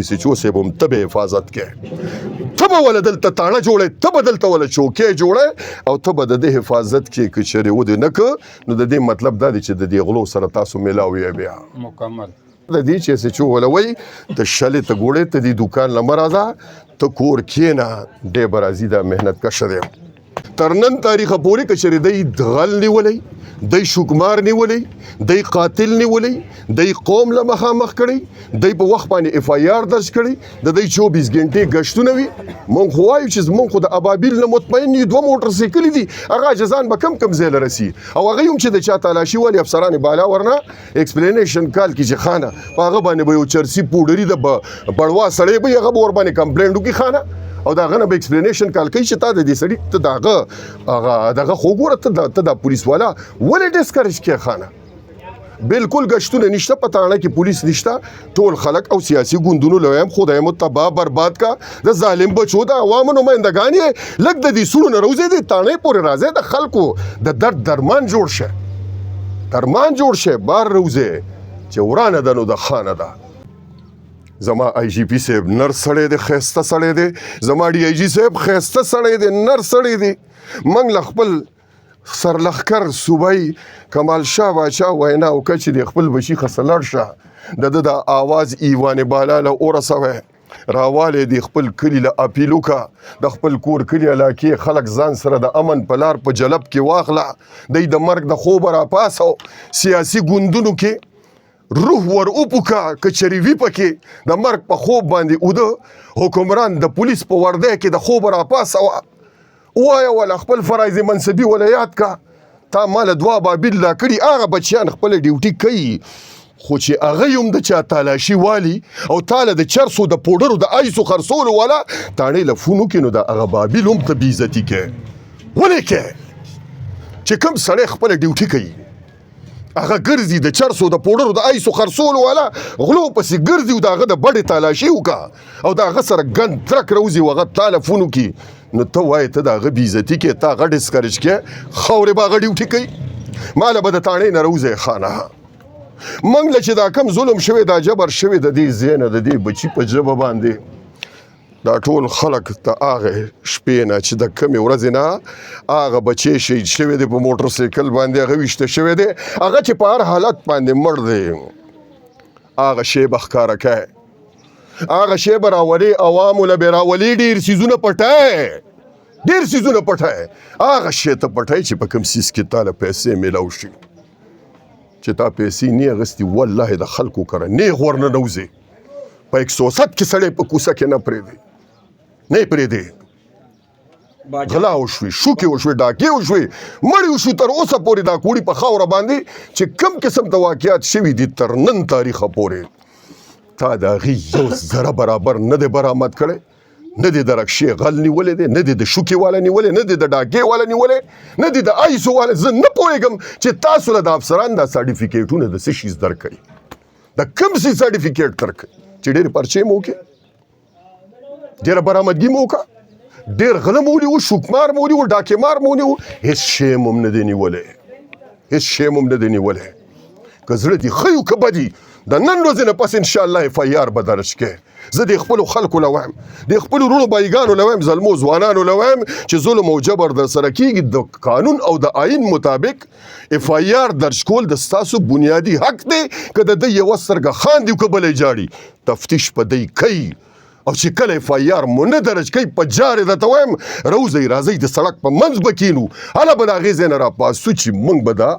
چې اوسې به هم ته به حفاظت کې ته به وله دلته تاڼه جوړې ته به دلته وله چوکۍ جوړې او ته به د دې حفاظت کې که چېرې ودې نه که نو د دې مطلب دا دی چې د دې غلو سره تاسو میلاو یې بیا مکمل د دې چې څه چې وله وایي ته شلې ته ګوړې ته دې دوکان نه مه راځه ته کور کښېنه دی به راځي دا محنت کشه دی تر نن تاریخه پورې که چېرې دی غل نیولی دی شوکمار نیولی دی قاتل نیولی دی قوم له مخامخ کړی دی په وخت باندې اف آی آر درج کړی د دی 24 غنټې ګشتونه وي مونږ خو وایو چې زمونږ خو د ابابیل نه مطمئن یو 2 موټر سایکلې دي هغه جزان به کم ځای له رسي او هغه هم چې د چا تالاشي ولي افسران بالا ورنه ایکسپلینیشن کال کې چې خانه په هغه باندې به یو چرسي پوډري د بړوا سړی به هغه به ور باندې کمپلینټ وکړي خانه او دا غنه به ایکسپلینیشن کال کوي چې تا د دې سړي ته دغه خو ګوره ته د پولیس والا ولې ډسکریج کې خانه بالکل گشتونه نشته پتاړه کې پولیس نشته ټول خلک او سیاسي ګوندونو لویم خدای مو تباہ برباد کا د ظالم بچو د عوامو نمائندگان یې لګ د دې سړو نه روزي دي تانه پورې راځي د خلکو د درد درمان جوړ شه بار روزي چې ورانه دنو د خانه ده زما آی جی پی صاحب نر سړی دی خیسته سړی دی زما ډي آی جی صاحب خیسته سړی دی نر سړی دی موږ له خپل سرلښکر صوبایي کمال شاه باچا وینا وکړه چې د خپل بچي څخه لړ شه د آواز ایوان بالا له ورسوی راوالی دی خپل کلي له اپیل وکړه د خپل کور کلي علاقې خلک ځان سره د امن په لار په جلب کې واخله دی د مرګ د خوبه راپاسو سیاسي ګوندونو کې روح ور اوپوکا کچری وی پکې د مرګ په خوب باندې اوده حکمران د پولیس په ورده کې د خوب را پاسه وایا ولا خپل فرایض منصبي ولایات کا تا مال دوا بابل لا کړي هغه بچیان خپل ډیوټي کوي خو چې هغه هم د چا تالاشي والی او تاله د چرسو د پوډرو د ایسو خرڅولو والا تاڼې له فونو کې نو د هغه بابل هم ته بېعزتي کې ولې کې چې کوم سړی خپل ډیوټي کوي هغه ګرځي د چرسو د پوډرو د ایسو خرڅولو والا غلو پسې ګرځي او د هغه د بډې تالاشي وکړه او د هغه سره ګن ترک روزي او هغه تاله فونو کې نو ته وایې ته د هغه بېعزتي کې ته هغه ډسکریج کې خاورې به هغه ډیوټي کوي ماله به د تاڼې نه روزی خانه موږ له چې دا کم ظلم شوی دا جبر شوی د دې ځای نه د دې بچي په ژبه باندې دا ټول خلک ته هغه شپې نه چې د کمې ورځې نه هغه بچی شهید شوی دی په موټر سایکل باندې هغه ویشته شوی دی هغه چې په هر حالت باندې مړ دی هغه شی به ښکاره کوي هغه شی به راولي عوامو له به راولي ډېر څیزونه پټوي هغه شی ته پټوي چې په کوم څیز کې تاله پیسې میلاو شي چې تا پیسې نه اخیستې والله د خلکو کره نیغ ورنه نوځي په 107 کې سړی په کوڅه کې نه پرېږدي غلا وشوي شوکې وشوي ډاکې وشوي مړی وشو تر اوسه پورې دا کوړي په خاوره باندې چې کم قسم د واقعیات شوي دي تر نن تاریخه پورې تا د هغې یو ذره برابر نه دی برآمد کړی نه دی د رکشې غل نیولی دی نه دی د شوکې والا نیولی نه دی د ډاکې والا نیولی نه دی د ایسو والا زه نه پوهېږم چې تاسو له د افسران دا سرټیفیکیټونه د څه شي در کوي د کوم شي سرټیفیکیټ در کوي چې ډېر پرچې مو وکړې ډېره برآمدګي مو وکړه ډېر غله مو ونیو شوکمار مو ونیو ډاکې مار مو ونیو هېڅ شی مو هم نه دی نیولی که زړه دې ښه یو که بدي د نن ورځې نه پس انشاءالله اف آی آر به درج کړې زه د خپلو خلکو له وایم د خپلو وروڼو بایګانو له وایم زلمو ځوانانو له وایم چې ظلم او جبر در سره کېږي د قانون او د آئین مطابق اف آی آر درج کول د ستاسو بنیادي حق دی که د ده یوه سترګه خاندي او که بله یې جاړي تفتیش په دی کوي او چې کله اف آی آر مو نه درج کوي په جارې درته وایم روزئ راځئ د سړک په منځ به کښېنو هله به د هغې ځای نه راپاسو چې موږ به دا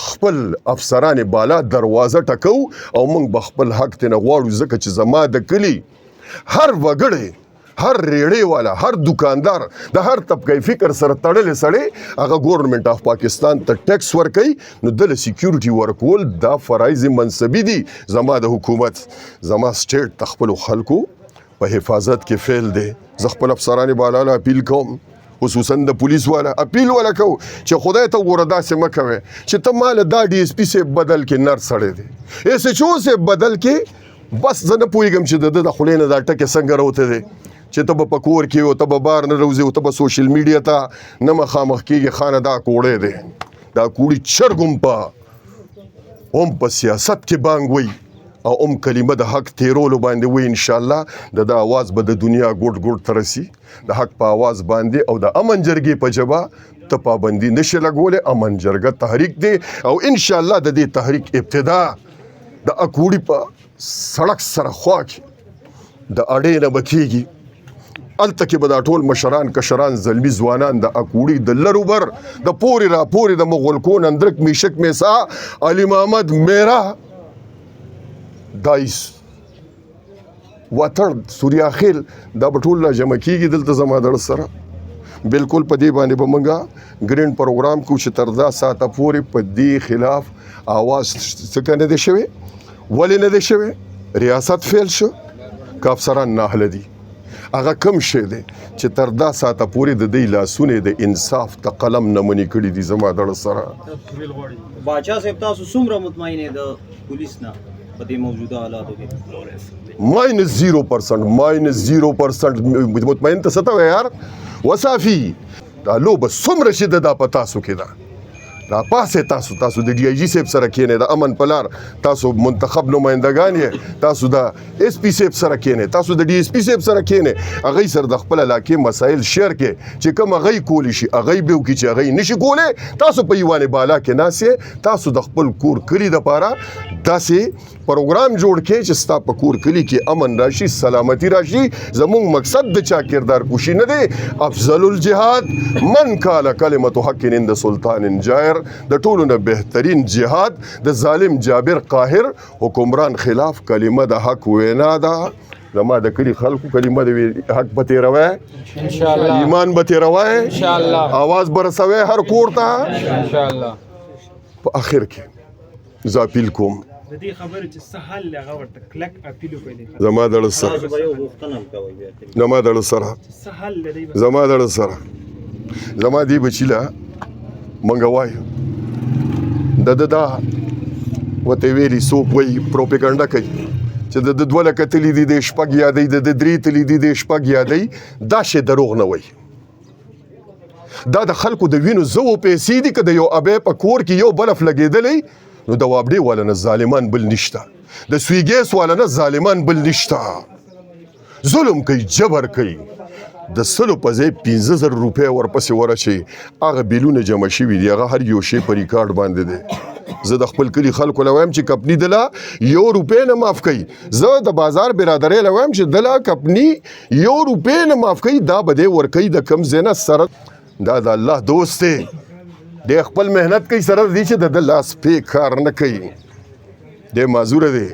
خپل افسران بالا دروازه ټکو او موږ به خپل حق ترې نه غواړو ځکه چې زما د کلي هر وګړی هر ریړې والا هر دکاندار د هر طبقه فکر سره تړلی سړی هغه ګورنمنټ آف پاکستان ته ټیکس ورکوي نو دله سیکیورټي ورکول دا فرایض منصبي دي زما د حکومت زما سټیټ د خپلو خلکو په حفاظت کې فعل دی زه خپل افسران بالا له اپیل کوم خصوصا د پولیس والا اپیل ولا کو چې خدای ته ګوره داسې مه کوئ چې ته مال دا ډي اس پي صاحب بدل کې نر سړی دی ایس ایچ او صاحب بدل کې بس زه نه پوهېږم چې د ده د خولې نه دا ټکې څنګه راوته دی چې ته به په کور کې او ته به بار نه روځې او ته به سوشل میډیا ته نه مخامخ کېږي خانه دا کوړی دی دا کوړي چرګ هم په سیاست کې بانګ وایي او کلمه د حق تیرولو باندې وي ان شاء الله د اواز به د دنیا ګوټ ترسي د حق په اواز باندې او د امن جرګې په جبا ته پابندي نشي لګولې. امن جرګه تحریک دی او ان شاء الله د دې تحریک ابتدا د اکوړي په سړک سره خوا کې د اړې نه بکیږي. الته کې به دا ټول مشران کشران زلمی ځوانان د اکوړي د لروبر د پوري را پوري د مغولکون اندرک میشک میسا علي محمد میرا دایس واتر سوریا خیل دا بټول لا جمع کیږي دلته زما در سره بالکل په دې باندې به مونږه ګرین پروګرام کو چې تر دا ساته پورې په دې خلاف आवाज څنګه نه دي شوی ولې نه دي شوی ریاست فیل شو که افسران ناهله دي هغه کم شی دی چې تر دا ساته پورې د دې لاسونه د انصاف د قلم نه منې کړي دي زما در سره. باچا صاحب تاسو څومره مطمئن د پولیس نه په دې موجوده حالاتو کې؟ -0% مطمئن ته څه ته وایي یار وصافي دا لوبه څومره شي دا په تاسو کې ده را پاسې تاسو د ډي آی جي صاحب سره کېنئ د امن پلار تاسو منتخب نمائندګان یې تاسو د اس پي صاحب سره کېنئ تاسو د ډي اس پي صاحب سره کېنئ هغوی سره د خپل علاقې مسایل شیر کې چې کوم هغوی کولی شي هغوی به وکړي چې هغوی نشي کولی تاسو په ایوان بالا کې ناست یې تاسو د خپل کور کلي دپاره داسې پروګرام جوړ کړئ چې ستا په کور کلي کې امن راشي سلامتي راشي. زموږ مقصد د چا کردار کوشي نه دی. افضل الجهاد من قال کلمة حق عند سلطان جائر د ټولو نه بهترین جهاد د ظالم جابر قاهر حکمران خلاف کلمه د حق وینا ده. زما د کلی خلکو کلمه د حق به تیروي ان شاء الله ایمان به تیروي ان شاء الله आवाज برسوي هر کور ته ان شاء الله. په اخر کې زه اپیل کوم د دې خبرې چې سهال هغه ورته کلک اپیل وکړي زما د سره زما د سره سهال لري زما د سره زما دی بچیلا منګه وایو دا وته ویلي څوک وایي پروپاګاندا کوي چې د دوه لکه تلي دي د شپږ یادوي د درې تلي دي د شپږ یادوي دا شی دروغ نه وایي. دا د خلکو د وینو زو پیسې دي که د یو ابې په کور کې یو بلف لګېدلی نو د وابډې والا نه ظالمان بل نشته د سویګیس والا نه ظالمان بل نشته. ظلم کوي جبر کوي د سلو په ځای 15,000 روپۍ ورپسې ورچي هغه بیلونه جمع شوي دي هغه هر یو شی په ریکارډ باندې دی. زه د خپل کلي خلکو له وایم چې کپني دله 1 روپۍ نه معاف کوي. زه د بازار برادرۍ له وایم چې دله کپني 1 روپۍ نه معاف کوي دا به دی ورکوي د کم ځای نه سره دا د الله دوست دی د خپل مهنت کوي سره دی چې د لاس پې کار نه کوي د معذوره دی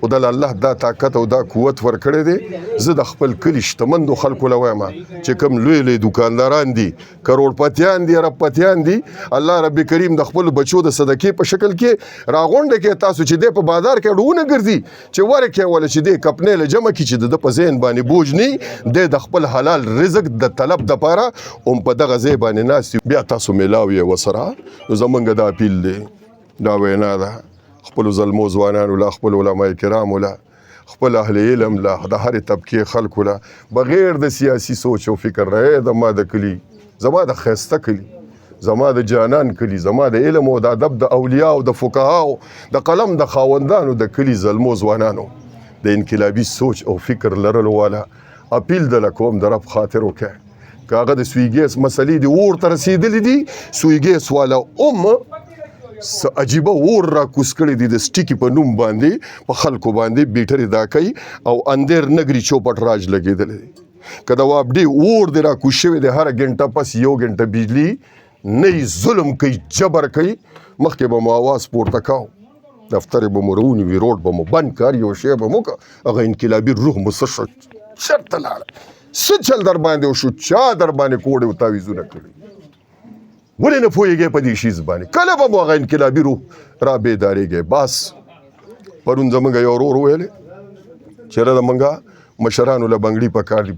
او د الله دا طاقت او دا قوت ورکړی دی. زه د خپل کلي شتمندو خلکو له وایم چې کوم لوی دکانداران دي کروڑپتیان دي اربپتیان دي الله رب کریم د خپل بچو د صدقې په شکل کې راغونډه کې تاسو چې دی په بازار کې ډونه ګرځي چې ورکې ولا چې دی کپنې له جمع کې چې د په ذهن باندې بوج نه د خپل حلال رزق د طلب دپاره په دغه ځای باندې ناست بیا تاسو میلاو یې وسره نو زمونږ دا اپیل دی دا وینا ده خپل زلمو ځوانانو له خپل علماء کرامو له خپل اهل علم له د هرې طبقې خلکو له بغیر د سیاسي سوچ او فکر نه د ما د کلي زما د ښایسته کلي زما د جانان کلي زما د علم او د ادب د اولیاء او د فقهاو د قلم د خاوندانو د کلي زلمو ځوانانو د انقلابي سوچ او فکر لرلو والا اپیل د لکوم د رب خاطر وکړه که هغه د سویګیس مسلې دي اور ته رسېدلي دي سویګیس والا عجیبه اور را کوز کړی دي د سټیکي په نوم باندې په خلکو باندې بیټرې دا کوي او اندر نګري چوپټ راج لګېدلی دی که د وابډې اور دی را کوز شوی دی هره ګنټه پس 1 ګنټه بجلي نه ظلم کوي جبر کوي مخکې به مو اواز پورته کاو دفتر به مو رونیوي روډ به مو بند کار یو شی به مو هغه انقلابي روح مو څه شو چېرته لاړه څه چل در باندې وشو چا در باندې کوډې او تعویضونه کړي ولې نه پوهېږئ په دې شیز باندې کله به مو هغه انقلابي روح را بیدارېږئ بس پرون زمونږ یو ورور ویلې چې یاره زمونږ مشرانو له بنګړي پکار دي